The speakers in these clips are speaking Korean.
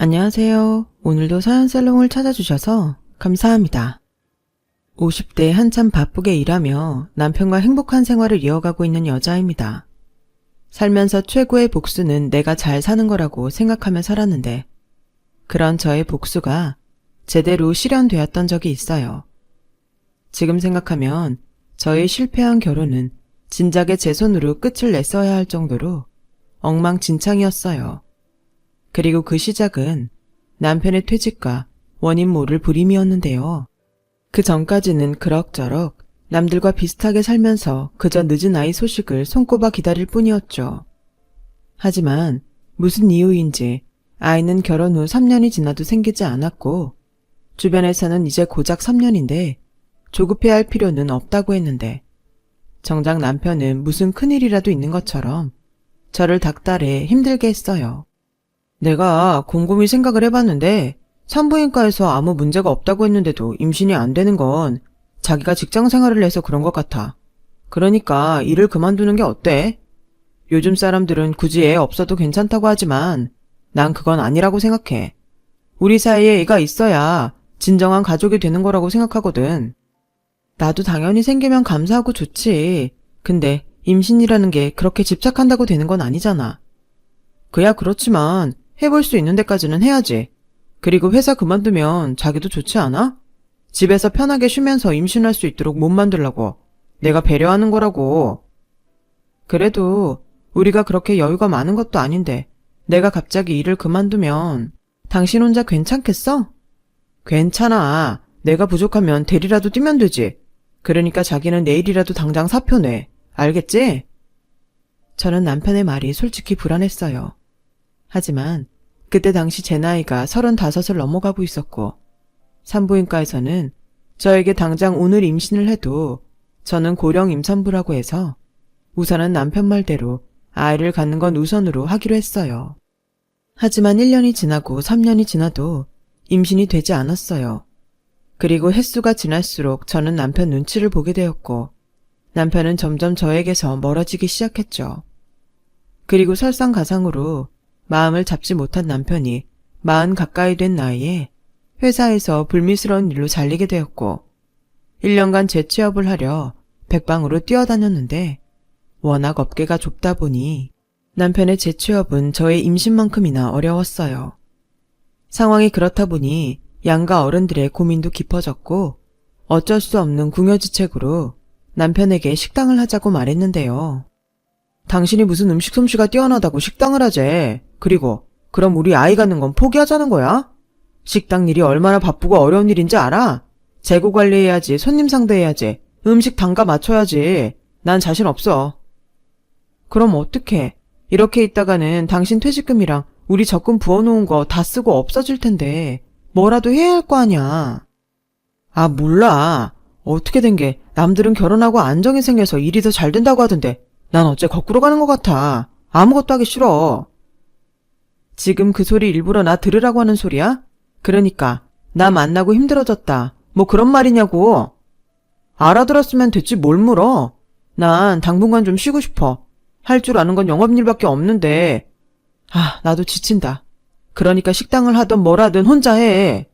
안녕하세요. 오늘도 서연살롱을 찾아주셔서 감사합니다. 50대에 한참 바쁘게 일하며 남편과 행복한 생활을 이어가고 있는 여자입니다. 살면서 최고의 복수는 내가 잘 사는 거라고 생각하며 살았는데 그런 저의 복수가 제대로 실현되었던 적이 있어요. 지금 생각하면 저의 실패한 결혼은 진작에 제 손으로 끝을 냈어야 할 정도로 엉망진창이었어요. 그리고 그 시작은 남편의 퇴직과 원인 모를 불임이었는데요. 그 전까지는 그럭저럭 남들과 비슷하게 살면서 그저 늦은 아이 소식을 손꼽아 기다릴 뿐이었죠. 하지만 무슨 이유인지 아이는 결혼 후 3년이 지나도 생기지 않았고 주변에서는 이제 고작 3년인데 조급해할 필요는 없다고 했는데 정작 남편은 무슨 큰일이라도 있는 것처럼 저를 닥달해 힘들게 했어요. 내가 곰곰이 생각을 해봤는데 산부인과에서 아무 문제가 없다고 했는데도 임신이 안 되는 건 자기가 직장 생활을 해서 그런 것 같아. 그러니까 일을 그만두는 게 어때? 요즘 사람들은 굳이 애 없어도 괜찮다고 하지만 난 그건 아니라고 생각해. 우리 사이에 애가 있어야 진정한 가족이 되는 거라고 생각하거든. 나도 당연히 생기면 감사하고 좋지. 근데 임신이라는 게 그렇게 집착한다고 되는 건 아니잖아. 그야 그렇지만 해볼 수 있는 데까지는 해야지. 그리고 회사 그만두면 자기도 좋지 않아? 집에서 편하게 쉬면서 임신할 수 있도록 못 만들라고. 내가 배려하는 거라고. 그래도 우리가 그렇게 여유가 많은 것도 아닌데 내가 갑자기 일을 그만두면 당신 혼자 괜찮겠어? 괜찮아. 내가 부족하면 대리라도 뛰면 되지. 그러니까 자기는 내일이라도 당장 사표 내. 알겠지? 저는 남편의 말이 솔직히 불안했어요. 하지만 그때 당시 제 나이가 35을 넘어가고 있었고 산부인과에서는 저에게 당장 오늘 임신을 해도 저는 고령 임산부라고 해서 우선은 남편 말대로 아이를 갖는 건 우선으로 하기로 했어요. 하지만 1년이 지나고 3년이 지나도 임신이 되지 않았어요. 그리고 횟수가 지날수록 저는 남편 눈치를 보게 되었고 남편은 점점 저에게서 멀어지기 시작했죠. 그리고 설상가상으로 마음을 잡지 못한 남편이 40 가까이 된 나이에 회사에서 불미스러운 일로 잘리게 되었고 1년간 재취업을 하려 백방으로 뛰어다녔는데 워낙 업계가 좁다 보니 남편의 재취업은 저의 임신만큼이나 어려웠어요. 상황이 그렇다 보니 양가 어른들의 고민도 깊어졌고 어쩔 수 없는 궁여지책으로 남편에게 식당을 하자고 말했는데요. 당신이 무슨 음식 솜씨가 뛰어나다고 식당을 하재. 그리고 그럼 우리 아이 갖는 건 포기하자는 거야? 식당 일이 얼마나 바쁘고 어려운 일인지 알아? 재고 관리해야지, 손님 상대해야지, 음식 단가 맞춰야지. 난 자신 없어. 그럼 어떡해? 이렇게 있다가는 당신 퇴직금이랑 우리 적금 부어놓은 거 다 쓰고 없어질 텐데 뭐라도 해야 할 거 아냐. 아, 몰라. 어떻게 된 게 남들은 결혼하고 안정이 생겨서 일이 더 잘 된다고 하던데 난 어째 거꾸로 가는 것 같아. 아무것도 하기 싫어. 지금 그 소리 일부러 나 들으라고 하는 소리야? 그러니까 나 만나고 힘들어졌다. 뭐 그런 말이냐고. 알아들었으면 됐지 뭘 물어. 난 당분간 좀 쉬고 싶어. 할 줄 아는 건 영업일밖에 없는데. 아, 나도 지친다. 그러니까 식당을 하든 뭘 하든 혼자 해.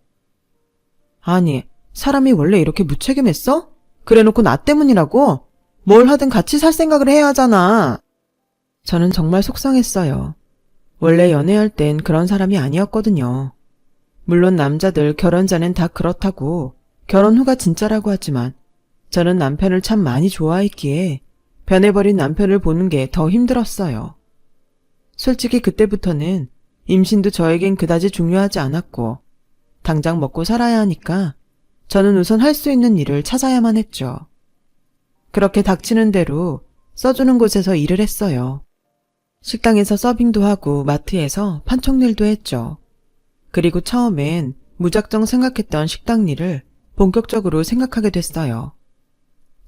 아니, 사람이 원래 이렇게 무책임했어? 그래놓고 나 때문이라고? 뭘 하든 같이 살 생각을 해야 하잖아. 저는 정말 속상했어요. 원래 연애할 땐 그런 사람이 아니었거든요. 물론 남자들 결혼 전엔 다 그렇다고 결혼 후가 진짜라고 하지만 저는 남편을 참 많이 좋아했기에 변해버린 남편을 보는 게 더 힘들었어요. 솔직히 그때부터는 임신도 저에겐 그다지 중요하지 않았고 당장 먹고 살아야 하니까 저는 우선 할 수 있는 일을 찾아야만 했죠. 그렇게 닥치는 대로 써주는 곳에서 일을 했어요. 식당에서 서빙도 하고 마트에서 판촉일도 했죠. 그리고 처음엔 무작정 생각했던 식당 일을 본격적으로 생각하게 됐어요.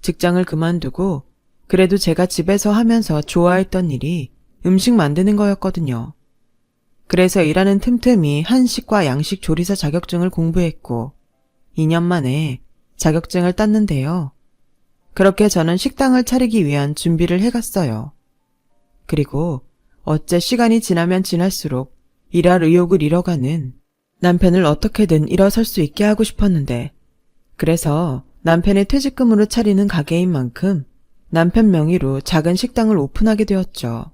직장을 그만두고 그래도 제가 집에서 하면서 좋아했던 일이 음식 만드는 거였거든요. 그래서 일하는 틈틈이 한식과 양식 조리사 자격증을 공부했고 2년 만에 자격증을 땄는데요. 그렇게 저는 식당을 차리기 위한 준비를 해갔어요. 그리고 어째 시간이 지나면 지날수록 일할 의욕을 잃어가는 남편을 어떻게든 일어설 수 있게 하고 싶었는데, 그래서 남편의 퇴직금으로 차리는 가게인 만큼 남편 명의로 작은 식당을 오픈하게 되었죠.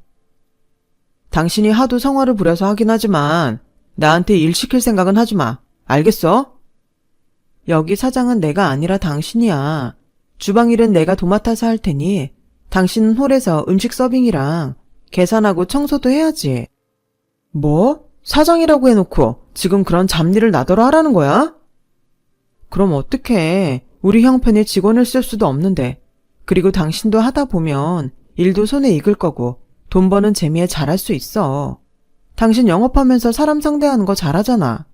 당신이 하도 성화를 부려서 하긴 하지만 나한테 일 시킬 생각은 하지 마. 알겠어? 여기 사장은 내가 아니라 당신이야. 주방 일은 내가 도맡아서 할 테니 당신은 홀에서 음식 서빙이랑 계산하고 청소도 해야지. 뭐? 사장이라고 해놓고 지금 그런 잡일을 나더러 하라는 거야? 그럼 어떡해. 우리 형편에 직원을 쓸 수도 없는데. 그리고 당신도 하다 보면 일도 손에 익을 거고 돈 버는 재미에 잘할 수 있어. 당신 영업하면서 사람 상대하는 거 잘하잖아.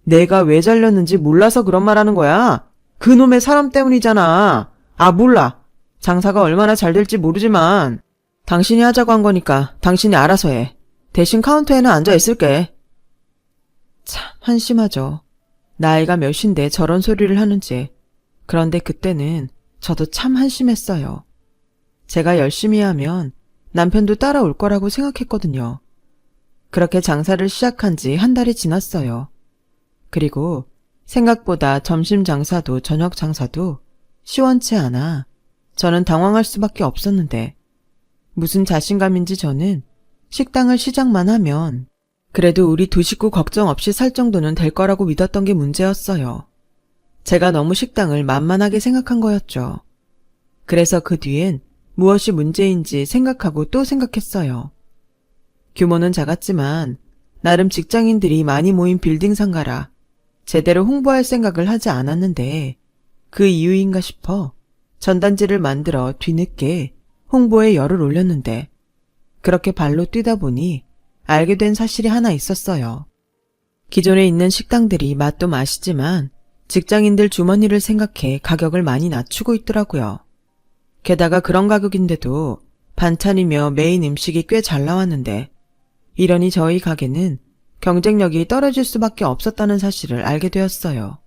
내가 왜 잘렸는지 몰라서 그런 말 하는 거야? 그놈의 사람 때문이잖아. 아, 몰라. 장사가 얼마나 잘 될지 모르지만 당신이 하자고 한 거니까 당신이 알아서 해. 대신 카운터에는 앉아 있을게. 참 한심하죠. 나이가 몇인데 저런 소리를 하는지. 그런데 그때는 저도 참 한심했어요. 제가 열심히 하면 남편도 따라올 거라고 생각했거든요. 그렇게 장사를 시작한 지 한 달이 지났어요. 그리고 생각보다 점심 장사도 저녁 장사도 시원치 않아 저는 당황할 수밖에 없었는데, 무슨 자신감인지 저는 식당을 시작만 하면 그래도 우리 두 식구 걱정 없이 살 정도는 될 거라고 믿었던 게 문제였어요. 제가 너무 식당을 만만하게 생각한 거였죠. 그래서 그 뒤엔 무엇이 문제인지 생각하고 또 생각했어요. 규모는 작았지만 나름 직장인들이 많이 모인 빌딩 상가라 제대로 홍보할 생각을 하지 않았는데, 그 이유인가 싶어 전단지를 만들어 뒤늦게 홍보에 열을 올렸는데, 그렇게 발로 뛰다 보니 알게 된 사실이 하나 있었어요. 기존에 있는 식당들이 맛도 맛이지만 직장인들 주머니를 생각해 가격을 많이 낮추고 있더라고요. 게다가 그런 가격인데도 반찬이며 메인 음식이 꽤 잘 나왔는데, 이러니 저희 가게는 경쟁력이 떨어질 수밖에 없었다는 사실을 알게 되었어요.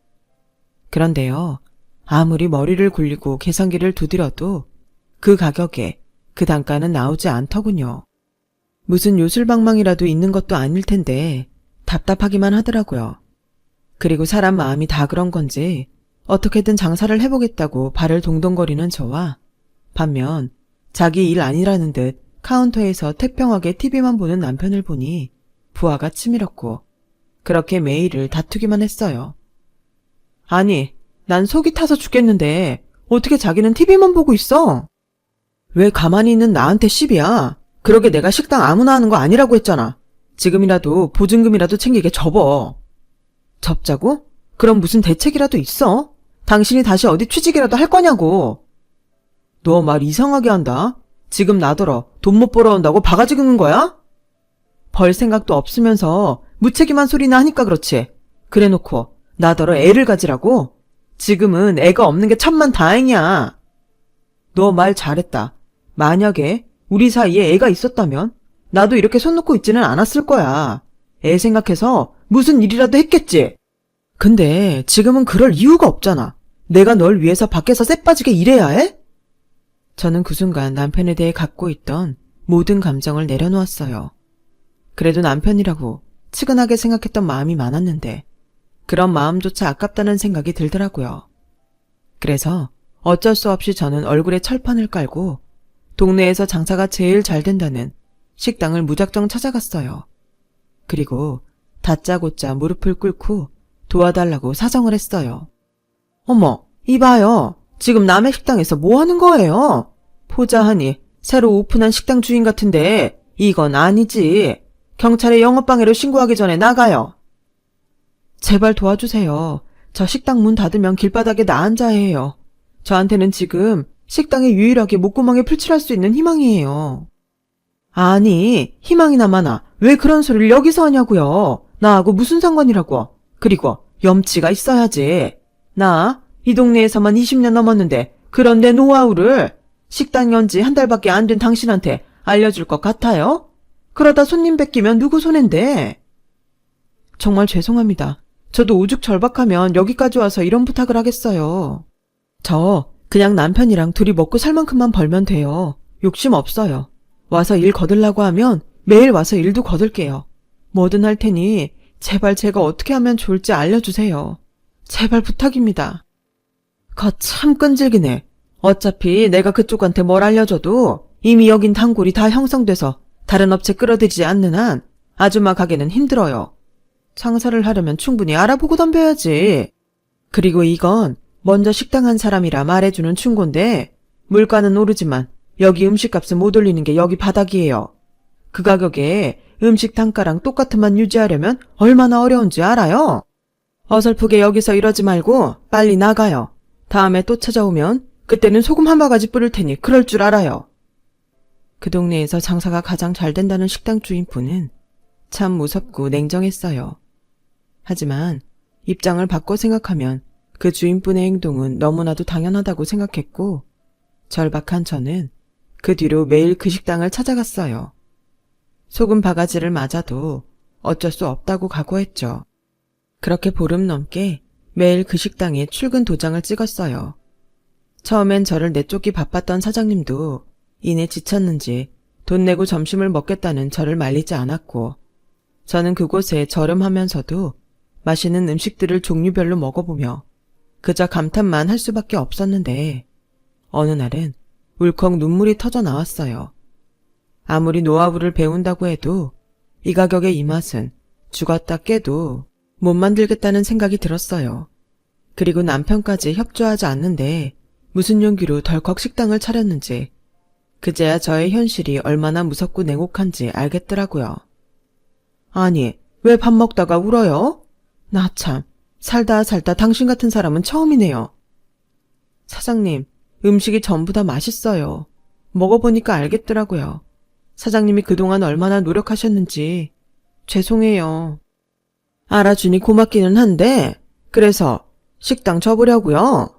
그런데요, 아무리 머리를 굴리고 계산기를 두드려도 그 가격에 그 단가는 나오지 않더군요. 무슨 요술방망이라도 있는 것도 아닐 텐데 답답하기만 하더라고요. 그리고 사람 마음이 다 그런 건지 어떻게든 장사를 해보겠다고 발을 동동거리는 저와, 반면 자기 일 아니라는 듯 카운터에서 태평하게 TV만 보는 남편을 보니 부하가 치밀었고, 그렇게 매일을 다투기만 했어요. 아니, 난 속이 타서 죽겠는데 어떻게 자기는 TV만 보고 있어? 왜 가만히 있는 나한테 시비야? 그러게 내가 식당 아무나 하는 거 아니라고 했잖아. 지금이라도 보증금이라도 챙기게 접어. 접자고? 그럼 무슨 대책이라도 있어? 당신이 다시 어디 취직이라도 할 거냐고. 너 말 이상하게 한다. 지금 나더러 돈 못 벌어온다고 바가지 긁는 거야? 벌 생각도 없으면서 무책임한 소리나 하니까 그렇지. 그래놓고 나더러 애를 가지라고? 지금은 애가 없는 게 천만 다행이야. 너 말 잘했다. 만약에 우리 사이에 애가 있었다면 나도 이렇게 손 놓고 있지는 않았을 거야. 애 생각해서 무슨 일이라도 했겠지. 근데 지금은 그럴 이유가 없잖아. 내가 널 위해서 밖에서 쎄 빠지게 일해야 해? 저는 그 순간 남편에 대해 갖고 있던 모든 감정을 내려놓았어요. 그래도 남편이라고 측은하게 생각했던 마음이 많았는데 그런 마음조차 아깝다는 생각이 들더라고요. 그래서 어쩔 수 없이 저는 얼굴에 철판을 깔고 동네에서 장사가 제일 잘 된다는 식당을 무작정 찾아갔어요. 그리고 다짜고짜 무릎을 꿇고 도와달라고 사정을 했어요. 어머, 이봐요. 지금 남의 식당에서 뭐 하는 거예요? 포자하니 새로 오픈한 식당 주인 같은데 이건 아니지. 경찰에 영업방해로 신고하기 전에 나가요. 제발 도와주세요. 저 식당 문 닫으면 길바닥에 나 앉아야 해요. 저한테는 지금 식당에 유일하게 목구멍에 풀칠할 수 있는 희망이에요. 아니, 희망이나 마나 왜 그런 소리를 여기서 하냐고요. 나하고 무슨 상관이라고. 그리고 염치가 있어야지. 나 이 동네에서만 20년 넘었는데 그런 내 노하우를 식당 연지 한 달밖에 안 된 당신한테 알려줄 것 같아요? 그러다 손님 뺏기면 누구 손해인데. 정말 죄송합니다. 저도 오죽절박하면 여기까지 와서 이런 부탁을 하겠어요. 저 그냥 남편이랑 둘이 먹고 살 만큼만 벌면 돼요. 욕심 없어요. 와서 일 거들라고 하면 매일 와서 일도 거들게요. 뭐든 할 테니 제발 제가 어떻게 하면 좋을지 알려주세요. 제발 부탁입니다. 참 끈질기네. 어차피 내가 그쪽한테 뭘 알려줘도 이미 여긴 단골이 다 형성돼서 다른 업체 끌어들이지 않는 한 아줌마 가게는 힘들어요. 장사를 하려면 충분히 알아보고 덤벼야지. 그리고 이건 먼저 식당 한 사람이라 말해주는 충고인데 물가는 오르지만 여기 음식값은 못 올리는 게 여기 바닥이에요. 그 가격에 음식 단가랑 똑같은 맛 유지하려면 얼마나 어려운지 알아요? 어설프게 여기서 이러지 말고 빨리 나가요. 다음에 또 찾아오면 그때는 소금 한 바가지 뿌릴 테니 그럴 줄 알아요. 그 동네에서 장사가 가장 잘 된다는 식당 주인분은 참 무섭고 냉정했어요. 하지만 입장을 바꿔 생각하면 그 주인분의 행동은 너무나도 당연하다고 생각했고 절박한 저는 그 뒤로 매일 그 식당을 찾아갔어요. 소금 바가지를 맞아도 어쩔 수 없다고 각오했죠. 그렇게 보름 넘게 매일 그 식당에 출근 도장을 찍었어요. 처음엔 저를 내쫓기 바빴던 사장님도 이내 지쳤는지 돈 내고 점심을 먹겠다는 저를 말리지 않았고 저는 그곳에 저렴하면서도 맛있는 음식들을 종류별로 먹어보며 그저 감탄만 할 수밖에 없었는데 어느 날은 울컥 눈물이 터져 나왔어요. 아무리 노하우를 배운다고 해도 이 가격의 이 맛은 죽었다 깨도 못 만들겠다는 생각이 들었어요. 그리고 남편까지 협조하지 않는데 무슨 용기로 덜컥 식당을 차렸는지 그제야 저의 현실이 얼마나 무섭고 냉혹한지 알겠더라고요. 아니, 왜 밥 먹다가 울어요? 나 참, 살다 당신 같은 사람은 처음이네요. 사장님, 음식이 전부 다 맛있어요. 먹어보니까 알겠더라고요. 사장님이 그동안 얼마나 노력하셨는지. 죄송해요. 알아주니 고맙기는 한데, 그래서 식당 접으려고요?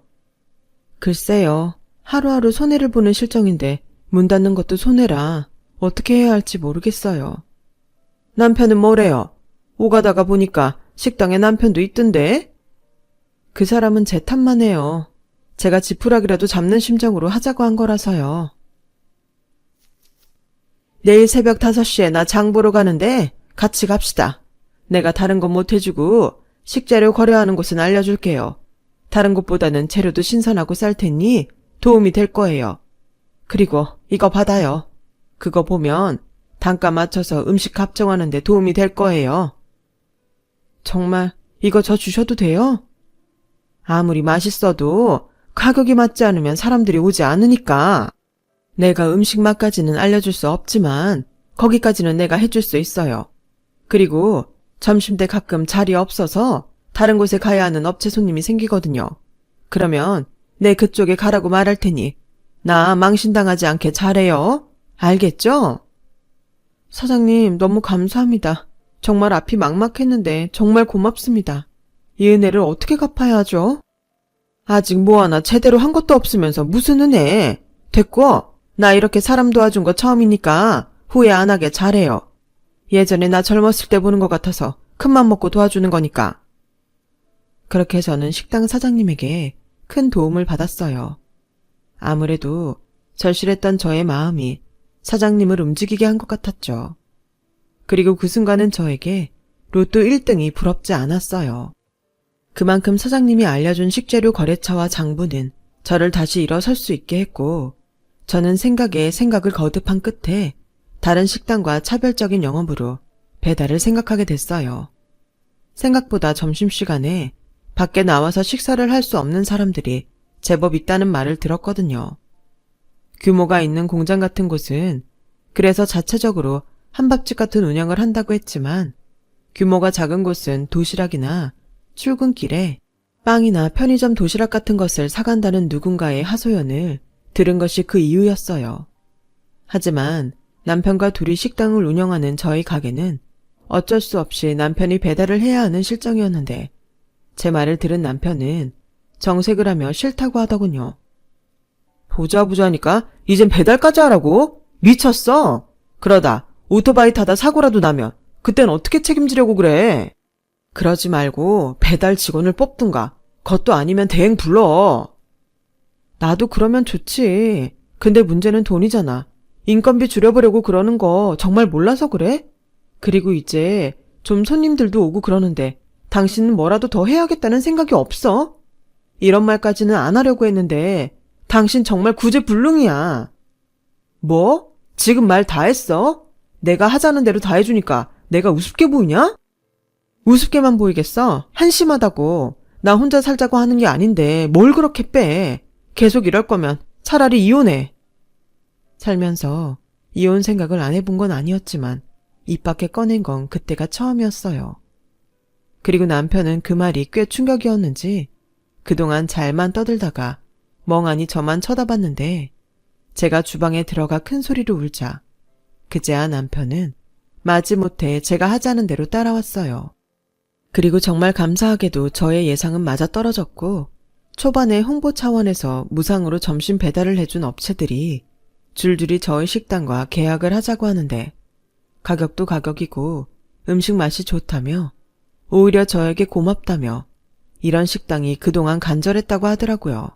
글쎄요, 하루하루 손해를 보는 실정인데 문 닫는 것도 손해라 어떻게 해야 할지 모르겠어요. 남편은 뭐래요? 오가다가 보니까 식당에 남편도 있던데? 그 사람은 제 탓만 해요. 제가 지푸라기라도 잡는 심정으로 하자고 한 거라서요. 내일 새벽 5시에 나 장 보러 가는데 같이 갑시다. 내가 다른 건 못 해주고 식재료 거래하는 곳은 알려줄게요. 다른 곳보다는 재료도 신선하고 쌀 테니 도움이 될 거예요. 그리고 이거 받아요. 그거 보면 단가 맞춰서 음식 합정하는 데 도움이 될 거예요. 정말 이거 저 주셔도 돼요? 아무리 맛있어도 가격이 맞지 않으면 사람들이 오지 않으니까. 내가 음식 맛까지는 알려줄 수 없지만 거기까지는 내가 해줄 수 있어요. 그리고 점심때 가끔 자리 없어서 다른 곳에 가야 하는 업체 손님이 생기거든요. 그러면 내 그쪽에 가라고 말할 테니 나 망신당하지 않게 잘해요. 알겠죠? 사장님 너무 감사합니다. 정말 앞이 막막했는데 정말 고맙습니다. 이 은혜를 어떻게 갚아야 하죠? 아직 뭐 하나 제대로 한 것도 없으면서 무슨 은혜. 됐고 나 이렇게 사람 도와준 거 처음이니까 후회 안 하게 잘해요. 예전에 나 젊었을 때 보는 것 같아서 큰맘 먹고 도와주는 거니까. 그렇게 저는 식당 사장님에게 큰 도움을 받았어요. 아무래도 절실했던 저의 마음이 사장님을 움직이게 한 것 같았죠. 그리고 그 순간은 저에게 로또 1등이 부럽지 않았어요. 그만큼 사장님이 알려준 식재료 거래처와 장부는 저를 다시 일어설 수 있게 했고 저는 생각에 생각을 거듭한 끝에 다른 식당과 차별적인 영업으로 배달을 생각하게 됐어요. 생각보다 점심시간에 밖에 나와서 식사를 할 수 없는 사람들이 제법 있다는 말을 들었거든요. 규모가 있는 공장 같은 곳은 그래서 자체적으로 한밥집 같은 운영을 한다고 했지만 규모가 작은 곳은 도시락이나 출근길에 빵이나 편의점 도시락 같은 것을 사간다는 누군가의 하소연을 들은 것이 그 이유였어요. 하지만 남편과 둘이 식당을 운영하는 저희 가게는 어쩔 수 없이 남편이 배달을 해야 하는 실정이었는데 제 말을 들은 남편은 정색을 하며 싫다고 하더군요. 보자보자니까 이젠 배달까지 하라고? 미쳤어? 그러다 오토바이 타다 사고라도 나면 그땐 어떻게 책임지려고 그래? 그러지 말고 배달 직원을 뽑든가 그것도 아니면 대행 불러. 나도 그러면 좋지. 근데 문제는 돈이잖아. 인건비 줄여보려고 그러는 거 정말 몰라서 그래? 그리고 이제 좀 손님들도 오고 그러는데 당신은 뭐라도 더 해야겠다는 생각이 없어? 이런 말까지는 안 하려고 했는데 당신 정말 구제불능이야. 뭐? 지금 말 다 했어? 내가 하자는 대로 다 해주니까 내가 우습게 보이냐? 우습게만 보이겠어? 한심하다고. 나 혼자 살자고 하는 게 아닌데 뭘 그렇게 빼. 계속 이럴 거면 차라리 이혼해. 살면서 이혼 생각을 안 해본 건 아니었지만 입 밖에 꺼낸 건 그때가 처음이었어요. 그리고 남편은 그 말이 꽤 충격이었는지 그동안 잘만 떠들다가 멍하니 저만 쳐다봤는데 제가 주방에 들어가 큰 소리로 울자 그제야 남편은 마지못해 제가 하자는 대로 따라왔어요. 그리고 정말 감사하게도 저의 예상은 맞아떨어졌고 초반에 홍보 차원에서 무상으로 점심 배달을 해준 업체들이 줄줄이 저희 식당과 계약을 하자고 하는데 가격도 가격이고 음식 맛이 좋다며 오히려 저에게 고맙다며 이런 식당이 그동안 간절했다고 하더라고요.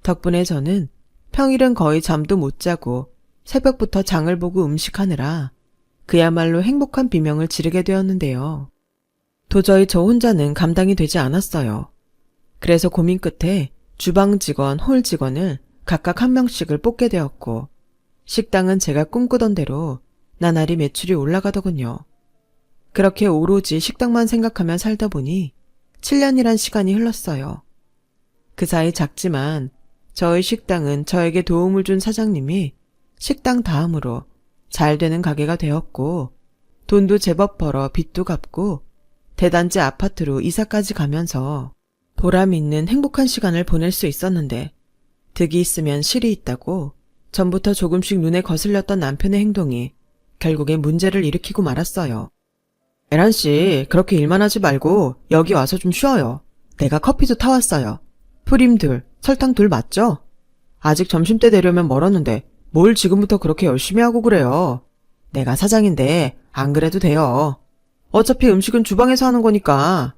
덕분에 저는 평일은 거의 잠도 못 자고 새벽부터 장을 보고 음식하느라 그야말로 행복한 비명을 지르게 되었는데요. 도저히 저 혼자는 감당이 되지 않았어요. 그래서 고민 끝에 주방 직원, 홀 직원을 각각 한 명씩을 뽑게 되었고 식당은 제가 꿈꾸던 대로 나날이 매출이 올라가더군요. 그렇게 오로지 식당만 생각하며 살다 보니 7년이란 시간이 흘렀어요. 그 사이 작지만 저희 식당은 저에게 도움을 준 사장님이 식당 다음으로 잘 되는 가게가 되었고 돈도 제법 벌어 빚도 갚고 대단지 아파트로 이사까지 가면서 보람 있는 행복한 시간을 보낼 수 있었는데 득이 있으면 실이 있다고 전부터 조금씩 눈에 거슬렸던 남편의 행동이 결국에 문제를 일으키고 말았어요. 에란씨, 그렇게 일만 하지 말고 여기 와서 좀 쉬어요. 내가 커피도 타왔어요. 프림 둘, 설탕 둘 맞죠? 아직 점심때 되려면 멀었는데 뭘 지금부터 그렇게 열심히 하고 그래요. 내가 사장인데 안 그래도 돼요. 어차피 음식은 주방에서 하는 거니까.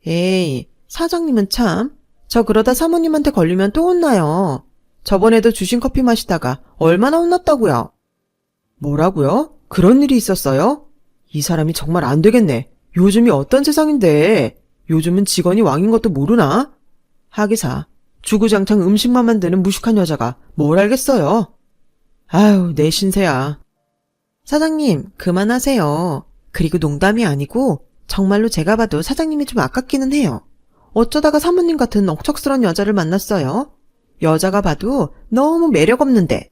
에이, 사장님은 참. 저 그러다 사모님한테 걸리면 또 혼나요. 저번에도 주신 커피 마시다가 얼마나 혼났다고요. 뭐라고요? 그런 일이 있었어요? 이 사람이 정말 안 되겠네. 요즘이 어떤 세상인데. 요즘은 직원이 왕인 것도 모르나? 하기사, 주구장창 음식만 만드는 무식한 여자가 뭘 알겠어요. 아유, 내 신세야. 사장님, 그만하세요. 그리고 농담이 아니고 정말로 제가 봐도 사장님이 좀 아깝기는 해요. 어쩌다가 사모님 같은 억척스러운 여자를 만났어요? 여자가 봐도 너무 매력 없는데.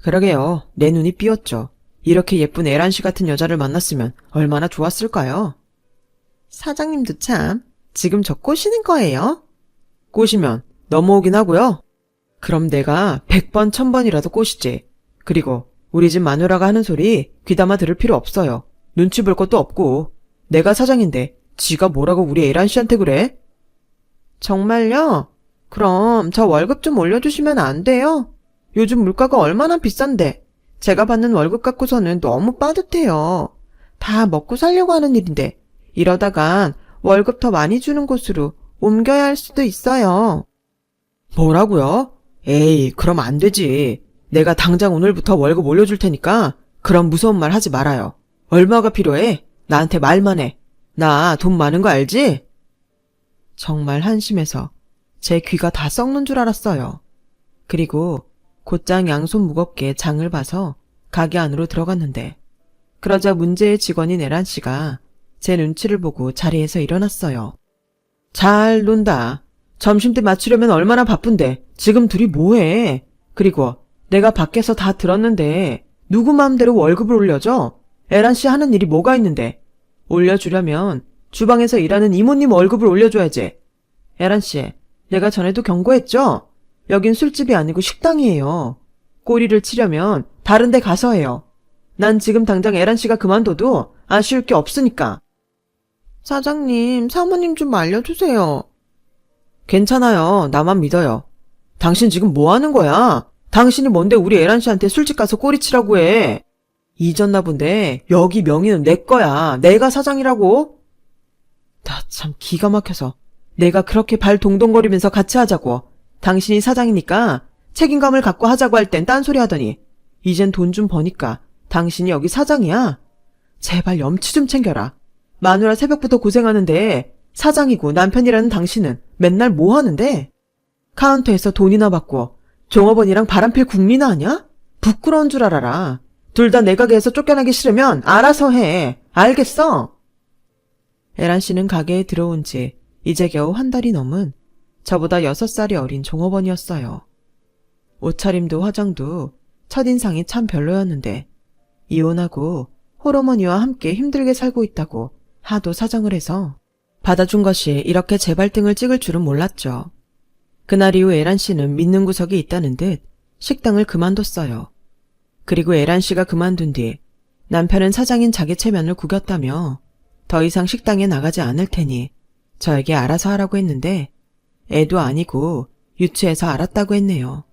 그러게요. 내 눈이 삐었죠. 이렇게 예쁜 에란씨 같은 여자를 만났으면 얼마나 좋았을까요? 사장님도 참, 지금 저 꼬시는 거예요? 꼬시면 넘어오긴 하고요. 그럼 내가 100번 1000번이라도 꼬시지. 그리고 우리 집 마누라가 하는 소리 귀담아 들을 필요 없어요. 눈치 볼 것도 없고. 내가 사장인데 지가 뭐라고 우리 에란씨한테 그래? 정말요? 그럼 저 월급 좀 올려주시면 안 돼요? 요즘 물가가 얼마나 비싼데 제가 받는 월급 갖고서는 너무 빠듯해요. 다 먹고 살려고 하는 일인데 이러다간 월급 더 많이 주는 곳으로 옮겨야 할 수도 있어요. 뭐라고요? 에이, 그럼 안 되지. 내가 당장 오늘부터 월급 올려줄 테니까 그런 무서운 말 하지 말아요. 얼마가 필요해? 나한테 말만 해. 나 돈 많은 거 알지? 정말 한심해서 제 귀가 다 썩는 줄 알았어요. 그리고 곧장 양손 무겁게 장을 봐서 가게 안으로 들어갔는데 그러자 문제의 직원인 에란 씨가 제 눈치를 보고 자리에서 일어났어요. 잘 논다. 점심때 맞추려면 얼마나 바쁜데 지금 둘이 뭐해? 그리고 내가 밖에서 다 들었는데 누구 마음대로 월급을 올려줘? 에란 씨 하는 일이 뭐가 있는데? 올려주려면 주방에서 일하는 이모님 월급을 올려줘야지. 에란 씨, 내가 전에도 경고했죠? 여긴 술집이 아니고 식당이에요. 꼬리를 치려면 다른 데 가서 해요. 난 지금 당장 에란 씨가 그만둬도 아쉬울 게 없으니까. 사장님, 사모님 좀 알려주세요. 괜찮아요. 나만 믿어요. 당신 지금 뭐 하는 거야? 당신이 뭔데 우리 에란 씨한테 술집 가서 꼬리 치라고 해. 잊었나 본데 여기 명의는 내 거야. 내가 사장이라고. 나 참 기가 막혀서 내가 그렇게 발 동동거리면서 같이 하자고. 당신이 사장이니까 책임감을 갖고 하자고 할 땐 딴소리 하더니 이젠 돈 좀 버니까 당신이 여기 사장이야. 제발 염치 좀 챙겨라. 마누라 새벽부터 고생하는데 사장이고 남편이라는 당신은 맨날 뭐 하는데? 카운터에서 돈이나 받고 종업원이랑 바람필 국리나 하냐? 부끄러운 줄 알아라. 둘 다 내 가게에서 쫓겨나기 싫으면 알아서 해. 알겠어? 에란 씨는 가게에 들어온 지 이제 겨우 한 달이 넘은 저보다 6살이 어린 종업원이었어요. 옷차림도 화장도 첫인상이 참 별로였는데 이혼하고 홀어머니와 함께 힘들게 살고 있다고 하도 사정을 해서 받아준 것이 이렇게 제 발등을 찍을 줄은 몰랐죠. 그날 이후 에란 씨는 믿는 구석이 있다는 듯 식당을 그만뒀어요. 그리고 에란 씨가 그만둔 뒤 남편은 사장인 자기 체면을 구겼다며 더 이상 식당에 나가지 않을 테니 저에게 알아서 하라고 했는데 애도 아니고 유치해서 알았다고 했네요.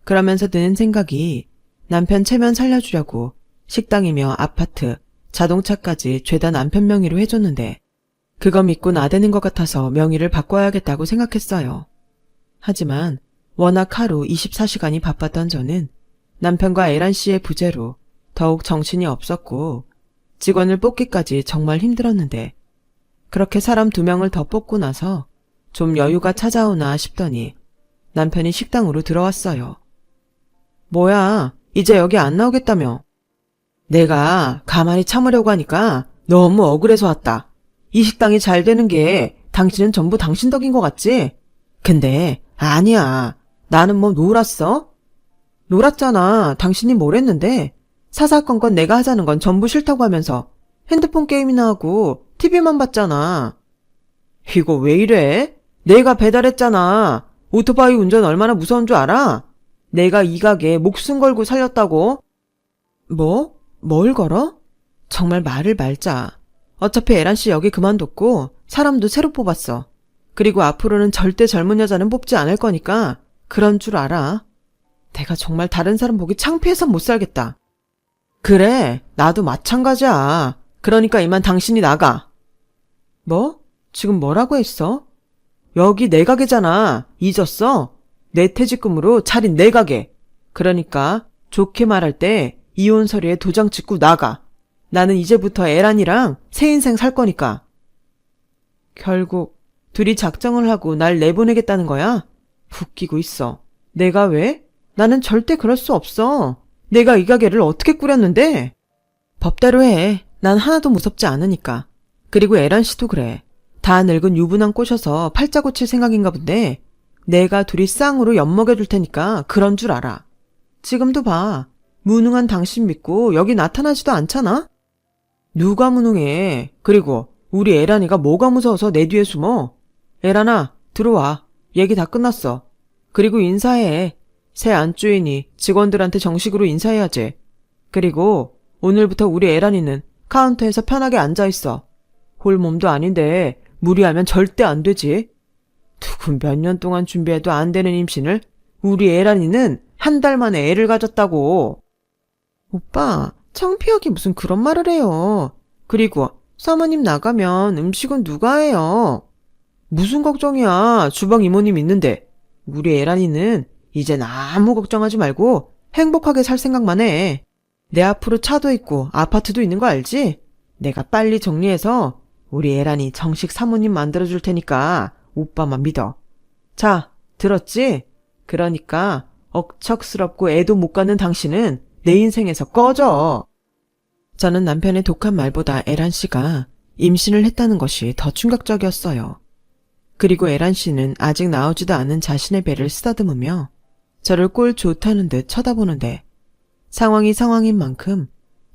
그러면서 드는 생각이 남편 체면 살려주려고 식당이며 아파트, 자동차까지 죄다 남편 명의로 해줬는데 그거 믿고 나대는 것 같아서 명의를 바꿔야겠다고 생각했어요. 하지만 워낙 하루 24시간이 바빴던 저는 남편과 에란 씨의 부재로 더욱 정신이 없었고 직원을 뽑기까지 정말 힘들었는데 그렇게 사람 2명을 더 뽑고 나서 좀 여유가 찾아오나 싶더니 남편이 식당으로 들어왔어요. 뭐야, 이제 여기 안 나오겠다며. 내가 가만히 참으려고 하니까 너무 억울해서 왔다. 이 식당이 잘 되는 게 당신은 전부 당신 덕인 것 같지? 근데 아니야. 나는 뭐 놀았어? 놀았잖아. 당신이 뭘 했는데 사사건건 내가 하자는 건 전부 싫다고 하면서 핸드폰 게임이나 하고 TV만 봤잖아. 이거 왜 이래? 내가 배달했잖아. 오토바이 운전 얼마나 무서운 줄 알아? 내가 이 가게 목숨 걸고 살렸다고. 뭐? 뭘 걸어? 정말 말을 말자. 어차피 에란 씨 여기 그만뒀고 사람도 새로 뽑았어. 그리고 앞으로는 절대 젊은 여자는 뽑지 않을 거니까 그런 줄 알아. 내가 정말 다른 사람 보기 창피해서 못 살겠다. 그래, 나도 마찬가지야. 그러니까 이만 당신이 나가. 뭐? 지금 뭐라고 했어? 여기 내 가게잖아. 잊었어? 내 퇴직금으로 차린 내 가게. 그러니까 좋게 말할 때 이혼 서류에 도장 찍고 나가. 나는 이제부터 에란이랑 새 인생 살 거니까. 결국 둘이 작정을 하고 날 내보내겠다는 거야? 웃기고 있어. 내가 왜? 나는 절대 그럴 수 없어. 내가 이 가게를 어떻게 꾸렸는데? 법대로 해. 난 하나도 무섭지 않으니까. 그리고 에란 씨도 그래. 다 늙은 유부남 꼬셔서 팔자 고칠 생각인가 본데 내가 둘이 쌍으로 엿먹여줄 테니까 그런 줄 알아. 지금도 봐. 무능한 당신 믿고 여기 나타나지도 않잖아? 누가 무능해. 그리고 우리 에란이가 뭐가 무서워서 내 뒤에 숨어? 에란아, 들어와. 얘기 다 끝났어. 그리고 인사해. 새 안주인이 직원들한테 정식으로 인사해야지. 그리고 오늘부터 우리 에란이는 카운터에서 편하게 앉아있어. 홀몸도 아닌데 무리하면 절대 안 되지. 누군 몇 년 동안 준비해도 안 되는 임신을 우리 에란이는 한 달 만에 애를 가졌다고. 오빠, 창피하게 무슨 그런 말을 해요. 그리고 사모님 나가면 음식은 누가 해요? 무슨 걱정이야. 주방 이모님 있는데. 우리 에란이는 이젠 아무 걱정하지 말고 행복하게 살 생각만 해. 내 앞으로 차도 있고 아파트도 있는 거 알지? 내가 빨리 정리해서 우리 에란이 정식 사모님 만들어줄 테니까 오빠만 믿어. 자, 들었지? 그러니까 억척스럽고 애도 못 갖는 당신은 내 인생에서 꺼져. 저는 남편의 독한 말보다 에란 씨가 임신을 했다는 것이 더 충격적이었어요. 그리고 에란 씨는 아직 나오지도 않은 자신의 배를 쓰다듬으며 저를 꼴 좋다는 듯 쳐다보는데 상황이 상황인 만큼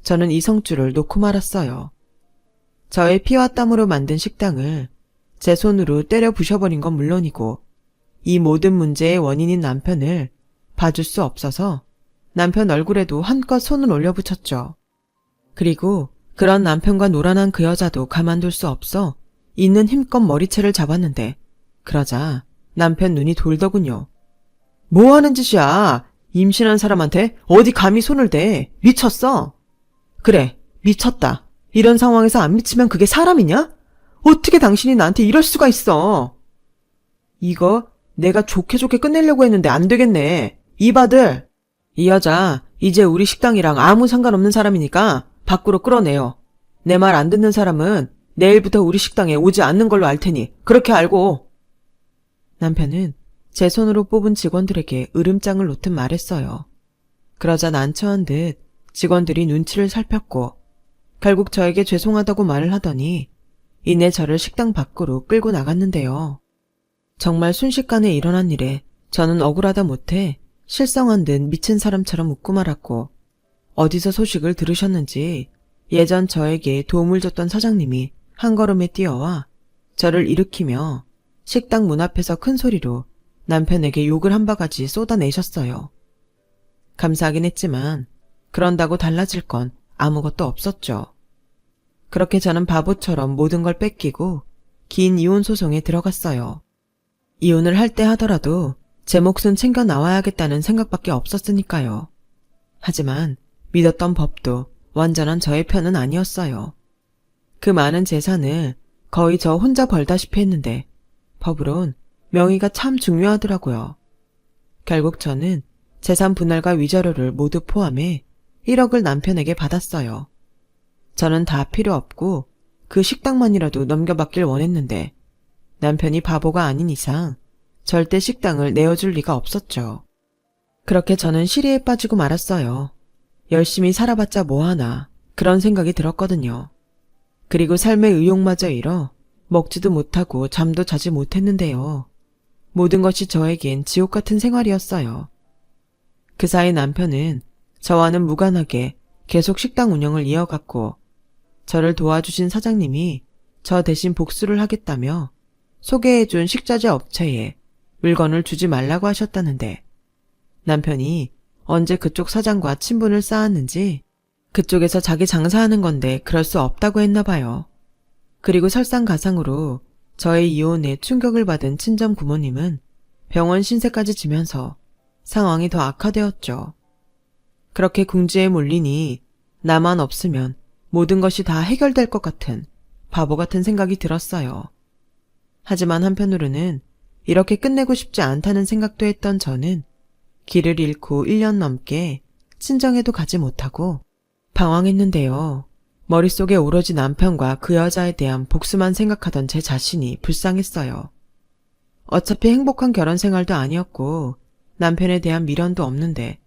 저는 이성줄을 놓고 말았어요. 저의 피와 땀으로 만든 식당을 제 손으로 때려 부셔버린 건 물론이고 이 모든 문제의 원인인 남편을 봐줄 수 없어서 남편 얼굴에도 한껏 손을 올려붙였죠. 그리고 그런 남편과 노란한 그 여자도 가만둘 수 없어 있는 힘껏 머리채를 잡았는데 그러자 남편 눈이 돌더군요. 뭐 하는 짓이야? 임신한 사람한테 어디 감히 손을 대? 미쳤어? 그래, 미쳤다. 이런 상황에서 안 미치면 그게 사람이냐? 어떻게 당신이 나한테 이럴 수가 있어? 이거 내가 좋게 끝내려고 했는데 안 되겠네. 이봐들. 이 여자 이제 우리 식당이랑 아무 상관없는 사람이니까 밖으로 끌어내요. 내 말 안 듣는 사람은 내일부터 우리 식당에 오지 않는 걸로 알 테니 그렇게 알고. 남편은 제 손으로 뽑은 직원들에게 으름장을 놓듯 말했어요. 그러자 난처한 듯 직원들이 눈치를 살폈고 결국 저에게 죄송하다고 말을 하더니 이내 저를 식당 밖으로 끌고 나갔는데요. 정말 순식간에 일어난 일에 저는 억울하다 못해 실성한 듯 미친 사람처럼 웃고 말았고 어디서 소식을 들으셨는지 예전 저에게 도움을 줬던 사장님이 한 걸음에 뛰어와 저를 일으키며 식당 문 앞에서 큰 소리로 남편에게 욕을 한 바가지 쏟아내셨어요. 감사하긴 했지만 그런다고 달라질 건 아무것도 없었죠. 그렇게 저는 바보처럼 모든 걸 뺏기고 긴 이혼 소송에 들어갔어요. 이혼을 할 때 하더라도 제 몫은 챙겨 나와야겠다는 생각밖에 없었으니까요. 하지만 믿었던 법도 완전한 저의 편은 아니었어요. 그 많은 재산을 거의 저 혼자 벌다시피 했는데 법으론 명의가 참 중요하더라고요. 결국 저는 재산 분할과 위자료를 모두 포함해 1억을 남편에게 받았어요. 저는 다 필요 없고 그 식당만이라도 넘겨받길 원했는데 남편이 바보가 아닌 이상 절대 식당을 내어줄 리가 없었죠. 그렇게 저는 시리에 빠지고 말았어요. 열심히 살아봤자 뭐하나 그런 생각이 들었거든요. 그리고 삶의 의욕마저 잃어 먹지도 못하고 잠도 자지 못했는데요. 모든 것이 저에겐 지옥 같은 생활이었어요. 그 사이 남편은 저와는 무관하게 계속 식당 운영을 이어갔고 저를 도와주신 사장님이 저 대신 복수를 하겠다며 소개해준 식자재 업체에 물건을 주지 말라고 하셨다는데 남편이 언제 그쪽 사장과 친분을 쌓았는지 그쪽에서 자기 장사하는 건데 그럴 수 없다고 했나 봐요. 그리고 설상가상으로 저의 이혼에 충격을 받은 친정 부모님은 병원 신세까지 지면서 상황이 더 악화되었죠. 그렇게 궁지에 몰리니 나만 없으면 모든 것이 다 해결될 것 같은 바보 같은 생각이 들었어요. 하지만 한편으로는 이렇게 끝내고 싶지 않다는 생각도 했던 저는 길을 잃고 1년 넘게 친정에도 가지 못하고 방황했는데요. 머릿속에 오로지 남편과 그 여자에 대한 복수만 생각하던 제 자신이 불쌍했어요. 어차피 행복한 결혼 생활도 아니었고 남편에 대한 미련도 없는데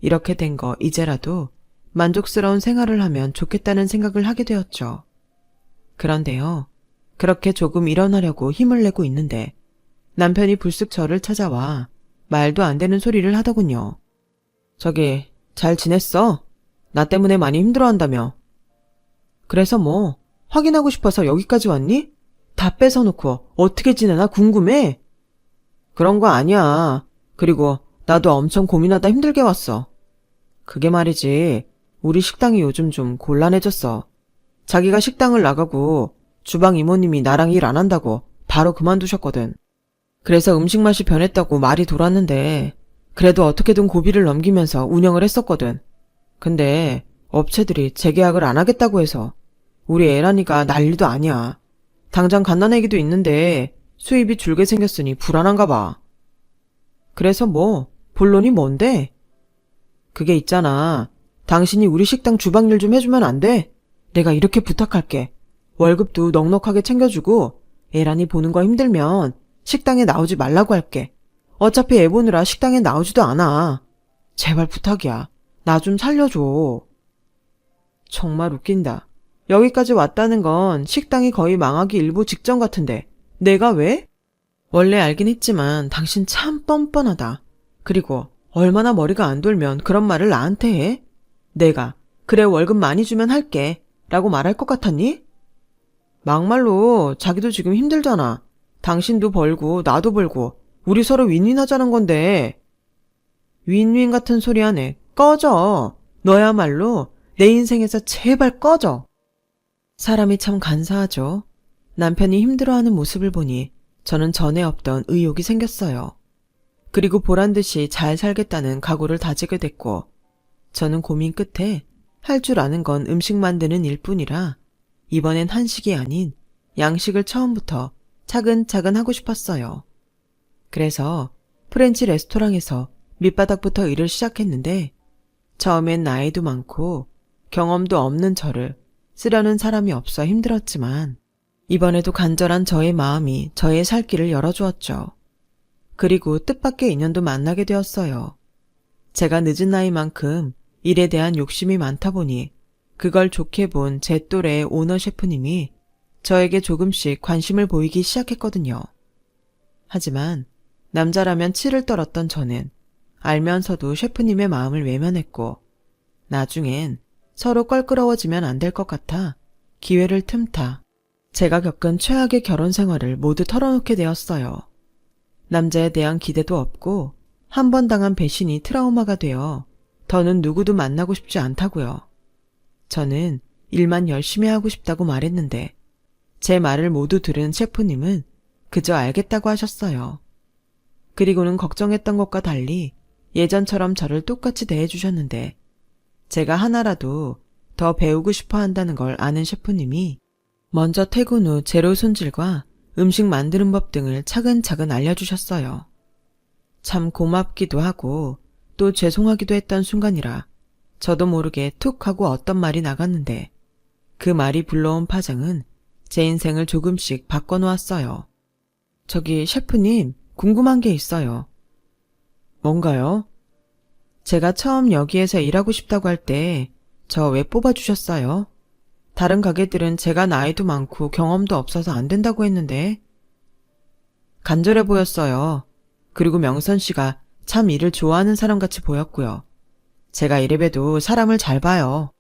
이렇게 된 거 이제라도 만족스러운 생활을 하면 좋겠다는 생각을 하게 되었죠. 그런데요. 그렇게 조금 일어나려고 힘을 내고 있는데 남편이 불쑥 저를 찾아와 말도 안 되는 소리를 하더군요. 저기 잘 지냈어? 나 때문에 많이 힘들어한다며. 그래서 뭐 확인하고 싶어서 여기까지 왔니? 다 뺏어놓고 어떻게 지내나 궁금해? 그런 거 아니야. 그리고 나도 엄청 고민하다 힘들게 왔어. 그게 말이지 우리 식당이 요즘 좀 곤란해졌어. 자기가 식당을 나가고 주방 이모님이 나랑 일 안 한다고 바로 그만두셨거든. 그래서 음식 맛이 변했다고 말이 돌았는데 그래도 어떻게든 고비를 넘기면서 운영을 했었거든. 근데 업체들이 재계약을 안 하겠다고 해서 우리 애란이가 난리도 아니야. 당장 갓난애기도 있는데 수입이 줄게 생겼으니 불안한가 봐. 그래서 뭐 본론이 뭔데? 그게 있잖아. 당신이 우리 식당 주방일 좀 해주면 안 돼? 내가 이렇게 부탁할게. 월급도 넉넉하게 챙겨주고 애란이 보는 거 힘들면 식당에 나오지 말라고 할게. 어차피 애 보느라 식당에 나오지도 않아. 제발 부탁이야. 나 좀 살려줘. 정말 웃긴다. 여기까지 왔다는 건 식당이 거의 망하기 일보 직전 같은데 내가 왜? 원래 알긴 했지만 당신 참 뻔뻔하다. 그리고 얼마나 머리가 안 돌면 그런 말을 나한테 해? 내가 그래 월급 많이 주면 할게 라고 말할 것 같았니? 막말로 자기도 지금 힘들잖아. 당신도 벌고 나도 벌고 우리 서로 윈윈 하자는 건데. 윈윈 같은 소리 하네. 꺼져. 너야말로 내 인생에서 제발 꺼져. 사람이 참 간사하죠. 남편이 힘들어하는 모습을 보니 저는 전에 없던 의욕이 생겼어요. 그리고 보란듯이 잘 살겠다는 각오를 다지게 됐고 저는 고민 끝에 할 줄 아는 건 음식 만드는 일뿐이라 이번엔 한식이 아닌 양식을 처음부터 차근차근 하고 싶었어요. 그래서 프렌치 레스토랑에서 밑바닥부터 일을 시작했는데 처음엔 나이도 많고 경험도 없는 저를 쓰려는 사람이 없어 힘들었지만 이번에도 간절한 저의 마음이 저의 살 길을 열어주었죠. 그리고 뜻밖의 인연도 만나게 되었어요. 제가 늦은 나이만큼 일에 대한 욕심이 많다 보니 그걸 좋게 본 제 또래의 오너 셰프님이 저에게 조금씩 관심을 보이기 시작했거든요. 하지만 남자라면 치를 떨었던 저는 알면서도 셰프님의 마음을 외면했고 나중엔 서로 껄끄러워지면 안 될 것 같아 기회를 틈타 제가 겪은 최악의 결혼 생활을 모두 털어놓게 되었어요. 남자에 대한 기대도 없고 한 번 당한 배신이 트라우마가 되어 더는 누구도 만나고 싶지 않다고요. 저는 일만 열심히 하고 싶다고 말했는데 제 말을 모두 들은 셰프님은 그저 알겠다고 하셨어요. 그리고는 걱정했던 것과 달리 예전처럼 저를 똑같이 대해주셨는데 제가 하나라도 더 배우고 싶어 한다는 걸 아는 셰프님이 먼저 퇴근 후 재료 손질과 음식 만드는 법 등을 차근차근 알려주셨어요. 참 고맙기도 하고 또 죄송하기도 했던 순간이라 저도 모르게 툭 하고 어떤 말이 나갔는데 그 말이 불러온 파장은 제 인생을 조금씩 바꿔놓았어요. 저기 셰프님, 궁금한 게 있어요. 뭔가요? 제가 처음 여기에서 일하고 싶다고 할 때 저 왜 뽑아주셨어요? 다른 가게들은 제가 나이도 많고 경험도 없어서 안 된다고 했는데. 간절해 보였어요. 그리고 명선 씨가 참 일을 좋아하는 사람같이 보였고요. 제가 이래봬도 사람을 잘 봐요.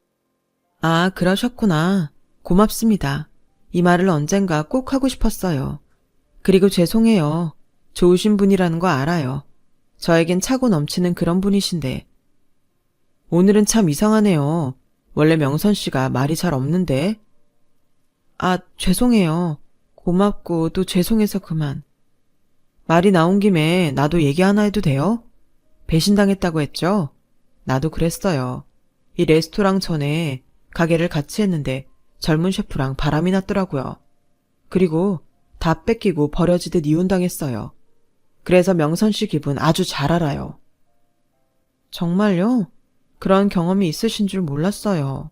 아, 그러셨구나. 고맙습니다. 이 말을 언젠가 꼭 하고 싶었어요. 그리고 죄송해요. 좋으신 분이라는 거 알아요. 저에겐 차고 넘치는 그런 분이신데. 오늘은 참 이상하네요. 원래 명선 씨가 말이 잘 없는데. 아, 죄송해요. 고맙고 또 죄송해서 그만. 말이 나온 김에 나도 얘기 하나 해도 돼요? 배신당했다고 했죠? 나도 그랬어요. 이 레스토랑 전에 가게를 같이 했는데 젊은 셰프랑 바람이 났더라고요. 그리고 다 뺏기고 버려지듯 이혼당했어요. 그래서 명선 씨 기분 아주 잘 알아요. 정말요? 그런 경험이 있으신 줄 몰랐어요.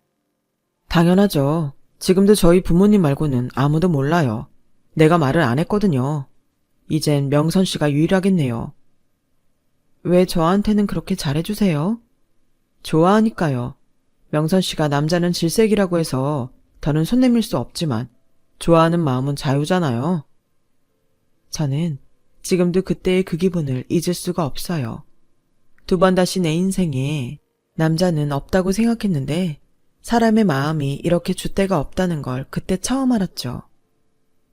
당연하죠. 지금도 저희 부모님 말고는 아무도 몰라요. 내가 말을 안 했거든요. 이젠 명선 씨가 유일하겠네요. 왜 저한테는 그렇게 잘해주세요? 좋아하니까요. 명선 씨가 남자는 질색이라고 해서 더는 손 내밀 수 없지만 좋아하는 마음은 자유잖아요. 저는 지금도 그때의 그 기분을 잊을 수가 없어요. 두 번 다시 내 인생에 남자는 없다고 생각했는데 사람의 마음이 이렇게 줏대가 없다는 걸 그때 처음 알았죠.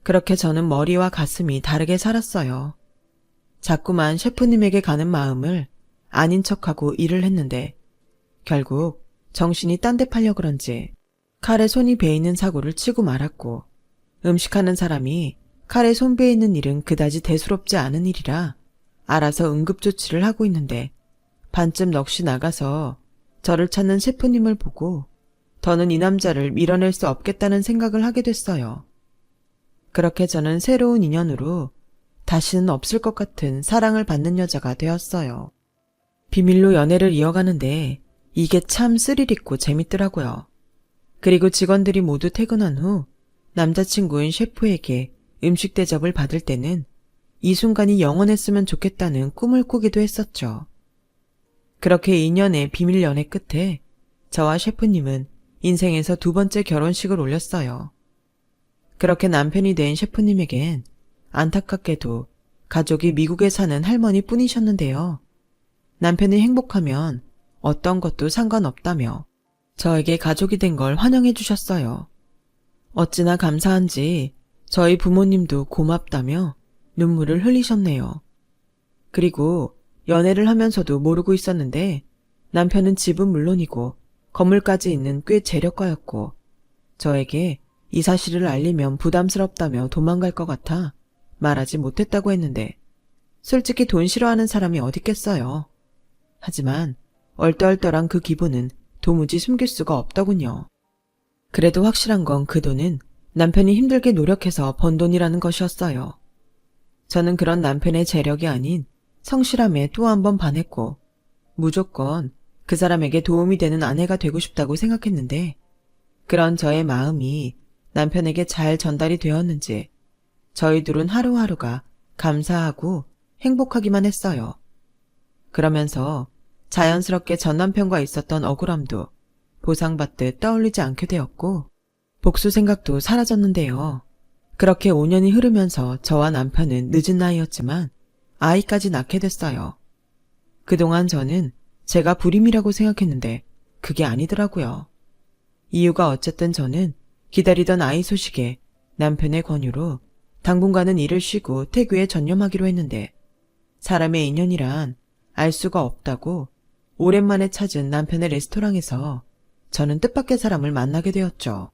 그렇게 저는 머리와 가슴이 다르게 살았어요. 자꾸만 셰프님에게 가는 마음을 아닌 척하고 일을 했는데 결국 정신이 딴 데 팔려 그런지 칼에 손이 베이는 사고를 치고 말았고 음식하는 사람이 칼에 손 베이는 일은 그다지 대수롭지 않은 일이라 알아서 응급조치를 하고 있는데 반쯤 넋이 나가서 저를 찾는 셰프님을 보고 더는 이 남자를 밀어낼 수 없겠다는 생각을 하게 됐어요. 그렇게 저는 새로운 인연으로 다시는 없을 것 같은 사랑을 받는 여자가 되었어요. 비밀로 연애를 이어가는데 이게 참 스릴 있고 재밌더라고요. 그리고 직원들이 모두 퇴근한 후 남자친구인 셰프에게 음식 대접을 받을 때는 이 순간이 영원했으면 좋겠다는 꿈을 꾸기도 했었죠. 그렇게 2년의 비밀 연애 끝에 저와 셰프님은 인생에서 두 번째 결혼식을 올렸어요. 그렇게 남편이 된 셰프님에겐 안타깝게도 가족이 미국에 사는 할머니 뿐이셨는데요. 남편이 행복하면 어떤 것도 상관없다며 저에게 가족이 된 걸 환영해 주셨어요. 어찌나 감사한지 저희 부모님도 고맙다며 눈물을 흘리셨네요. 그리고 연애를 하면서도 모르고 있었는데 남편은 집은 물론이고 건물까지 있는 꽤 재력가였고 저에게 이 사실을 알리면 부담스럽다며 도망갈 것 같아 말하지 못했다고 했는데 솔직히 돈 싫어하는 사람이 어딨겠어요. 하지만 얼떨떨한 그 기분은 도무지 숨길 수가 없더군요. 그래도 확실한 건 그 돈은 남편이 힘들게 노력해서 번 돈이라는 것이었어요. 저는 그런 남편의 재력이 아닌 성실함에 또 한 번 반했고 무조건 그 사람에게 도움이 되는 아내가 되고 싶다고 생각했는데 그런 저의 마음이 남편에게 잘 전달이 되었는지 저희 둘은 하루하루가 감사하고 행복하기만 했어요. 그러면서 자연스럽게 전 남편과 있었던 억울함도 보상받듯 떠올리지 않게 되었고 복수 생각도 사라졌는데요. 그렇게 5년이 흐르면서 저와 남편은 늦은 나이였지만 아이까지 낳게 됐어요. 그동안 저는 제가 불임이라고 생각했는데 그게 아니더라고요. 이유가 어쨌든 저는 기다리던 아이 소식에 남편의 권유로 당분간은 일을 쉬고 태교에 전념하기로 했는데 사람의 인연이란 알 수가 없다고 오랜만에 찾은 남편의 레스토랑에서 저는 뜻밖의 사람을 만나게 되었죠.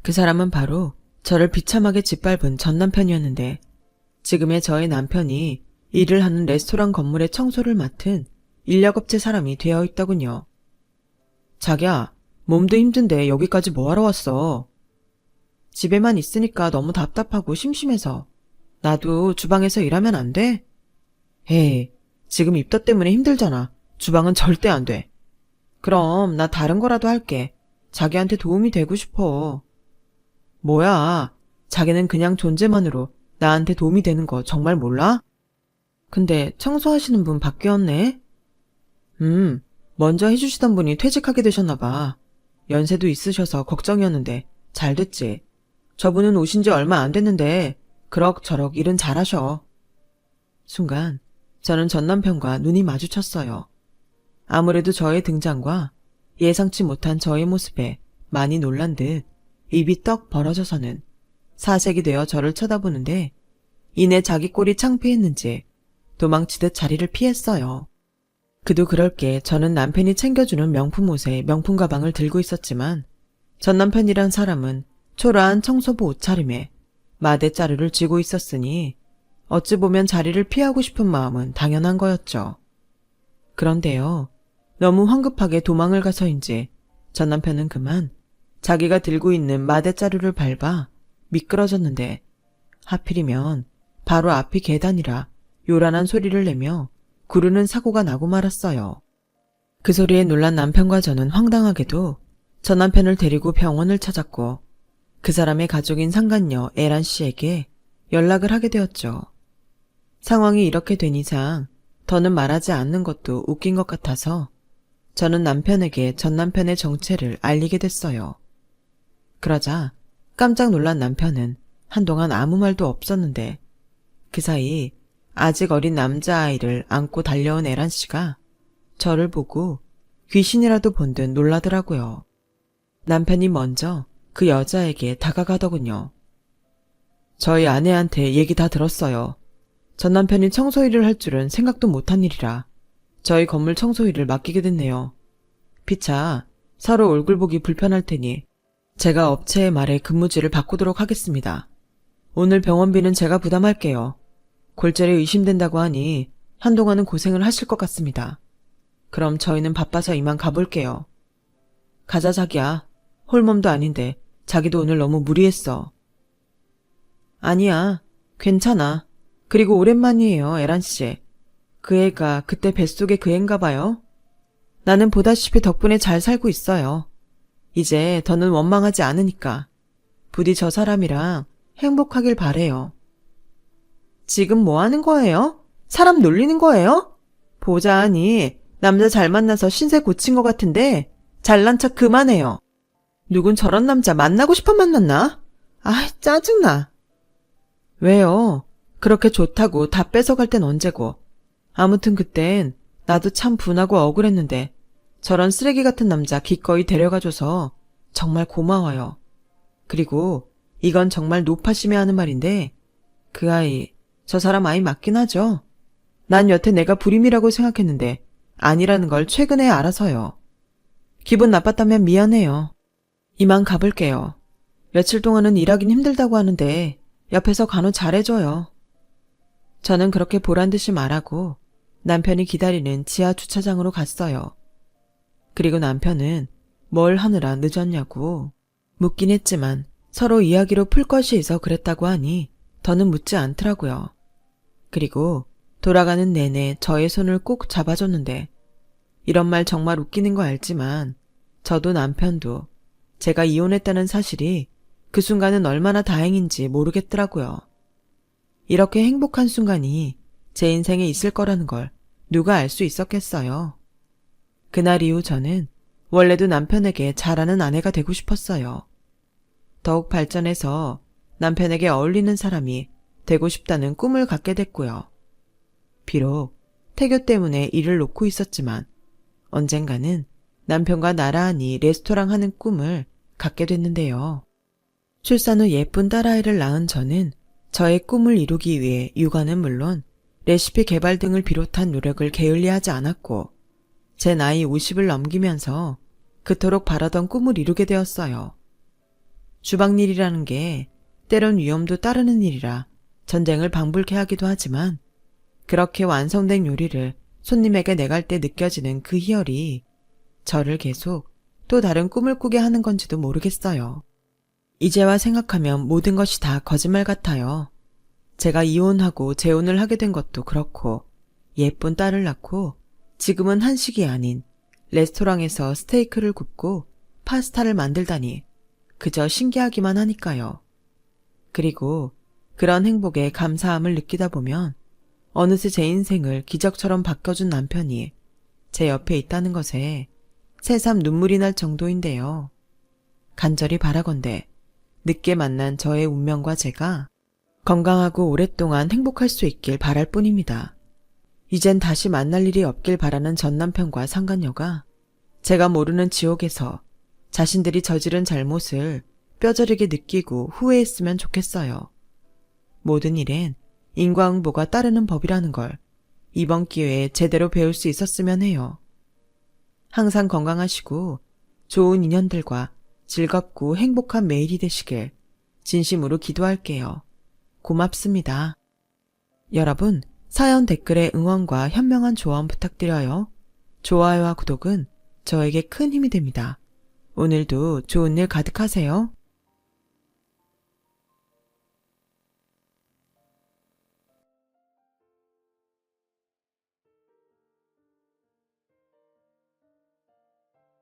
그 사람은 바로 저를 비참하게 짓밟은 전 남편이었는데 지금의 저의 남편이 일을 하는 레스토랑 건물의 청소를 맡은 인력업체 사람이 되어 있더군요. 자기야, 몸도 힘든데 여기까지 뭐하러 왔어? 집에만 있으니까 너무 답답하고 심심해서. 나도 주방에서 일하면 안 돼? 에이, 지금 입덧 때문에 힘들잖아. 주방은 절대 안 돼. 그럼 나 다른 거라도 할게. 자기한테 도움이 되고 싶어. 뭐야, 자기는 그냥 존재만으로 나한테 도움이 되는 거 정말 몰라? 근데 청소하시는 분 바뀌었네? 먼저 해주시던 분이 퇴직하게 되셨나 봐. 연세도 있으셔서 걱정이었는데 잘 됐지. 저분은 오신 지 얼마 안 됐는데 그럭저럭 일은 잘하셔. 순간 저는 전 남편과 눈이 마주쳤어요. 아무래도 저의 등장과 예상치 못한 저의 모습에 많이 놀란 듯 입이 떡 벌어져서는 사색이 되어 저를 쳐다보는데 이내 자기 꼴이 창피했는지 도망치듯 자리를 피했어요. 그도 그럴 게 저는 남편이 챙겨주는 명품 옷에 명품 가방을 들고 있었지만 전 남편이란 사람은 초라한 청소부 옷차림에 마대자루를 쥐고 있었으니 어찌 보면 자리를 피하고 싶은 마음은 당연한 거였죠. 그런데요, 너무 황급하게 도망을 가서인지 전 남편은 그만 자기가 들고 있는 마대자루를 밟아 미끄러졌는데 하필이면 바로 앞이 계단이라 요란한 소리를 내며 구르는 사고가 나고 말았어요. 그 소리에 놀란 남편과 저는 황당하게도 전 남편을 데리고 병원을 찾았고 그 사람의 가족인 상간녀 에란 씨에게 연락을 하게 되었죠. 상황이 이렇게 된 이상 더는 말하지 않는 것도 웃긴 것 같아서 저는 남편에게 전 남편의 정체를 알리게 됐어요. 그러자 깜짝 놀란 남편은 한동안 아무 말도 없었는데 그 사이 아직 어린 남자아이를 안고 달려온 에란 씨가 저를 보고 귀신이라도 본 듯 놀라더라고요. 남편이 먼저 그 여자에게 다가가더군요. 저희 아내한테 얘기 다 들었어요. 전 남편이 청소 일을 할 줄은 생각도 못한 일이라 저희 건물 청소 일을 맡기게 됐네요. 피차 서로 얼굴 보기 불편할 테니 제가 업체의 말에 근무지를 바꾸도록 하겠습니다. 오늘 병원비는 제가 부담할게요. 골절에 의심된다고 하니 한동안은 고생을 하실 것 같습니다. 그럼 저희는 바빠서 이만 가볼게요. 가자 자기야. 홀몸도 아닌데 자기도 오늘 너무 무리했어. 아니야. 괜찮아. 그리고 오랜만이에요, 에란씨. 그 애가 그때 뱃속에 그 애인가 봐요. 나는 보다시피 덕분에 잘 살고 있어요. 이제 더는 원망하지 않으니까. 부디 저 사람이랑 행복하길 바래요. 지금 뭐 하는 거예요? 사람 놀리는 거예요? 보자하니 남자 잘 만나서 신세 고친 것 같은데 잘난 척 그만해요. 누군 저런 남자 만나고 싶어 만났나? 아, 짜증나. 왜요? 그렇게 좋다고 다 뺏어갈 땐 언제고. 아무튼 그땐 나도 참 분하고 억울했는데 저런 쓰레기 같은 남자 기꺼이 데려가줘서 정말 고마워요. 그리고 이건 정말 노파심에 하는 말인데 그 아이, 저 사람 아이 맞긴 하죠. 난 여태 내가 불임이라고 생각했는데 아니라는 걸 최근에 알아서요. 기분 나빴다면 미안해요. 이만 가볼게요. 며칠 동안은 일하긴 힘들다고 하는데 옆에서 간호 잘해줘요. 저는 그렇게 보란듯이 말하고 남편이 기다리는 지하 주차장으로 갔어요. 그리고 남편은 뭘 하느라 늦었냐고 묻긴 했지만 서로 이야기로 풀 것이 있어 그랬다고 하니 더는 묻지 않더라고요. 그리고 돌아가는 내내 저의 손을 꼭 잡아줬는데 이런 말 정말 웃기는 거 알지만 저도 남편도 제가 이혼했다는 사실이 그 순간은 얼마나 다행인지 모르겠더라고요. 이렇게 행복한 순간이 제 인생에 있을 거라는 걸 누가 알 수 있었겠어요. 그날 이후 저는 원래도 남편에게 잘하는 아내가 되고 싶었어요. 더욱 발전해서 남편에게 어울리는 사람이 되고 싶다는 꿈을 갖게 됐고요. 비록 태교 때문에 일을 놓고 있었지만 언젠가는 남편과 나란히 레스토랑 하는 꿈을 갖게 됐는데요. 출산 후 예쁜 딸아이를 낳은 저는 저의 꿈을 이루기 위해 육아는 물론 레시피 개발 등을 비롯한 노력을 게을리하지 않았고 제 나이 50을 넘기면서 그토록 바라던 꿈을 이루게 되었어요. 주방일이라는 게 때론 위험도 따르는 일이라 전쟁을 방불케 하기도 하지만 그렇게 완성된 요리를 손님에게 내갈 때 느껴지는 그 희열이 저를 계속 또 다른 꿈을 꾸게 하는 건지도 모르겠어요. 이제와 생각하면 모든 것이 다 거짓말 같아요. 제가 이혼하고 재혼을 하게 된 것도 그렇고 예쁜 딸을 낳고 지금은 한식이 아닌 레스토랑에서 스테이크를 굽고 파스타를 만들다니 그저 신기하기만 하니까요. 그리고 그런 행복에 감사함을 느끼다 보면 어느새 제 인생을 기적처럼 바꿔준 남편이 제 옆에 있다는 것에 새삼 눈물이 날 정도인데요. 간절히 바라건대 늦게 만난 저의 운명과 제가 건강하고 오랫동안 행복할 수 있길 바랄 뿐입니다. 이젠 다시 만날 일이 없길 바라는 전 남편과 상간녀가 제가 모르는 지옥에서 자신들이 저지른 잘못을 뼈저리게 느끼고 후회했으면 좋겠어요. 모든 일엔 인과응보가 따르는 법이라는 걸 이번 기회에 제대로 배울 수 있었으면 해요. 항상 건강하시고 좋은 인연들과 즐겁고 행복한 매일이 되시길 진심으로 기도할게요. 고맙습니다. 여러분, 사연 댓글에 응원과 현명한 조언 부탁드려요. 좋아요와 구독은 저에게 큰 힘이 됩니다. 오늘도 좋은 일 가득하세요.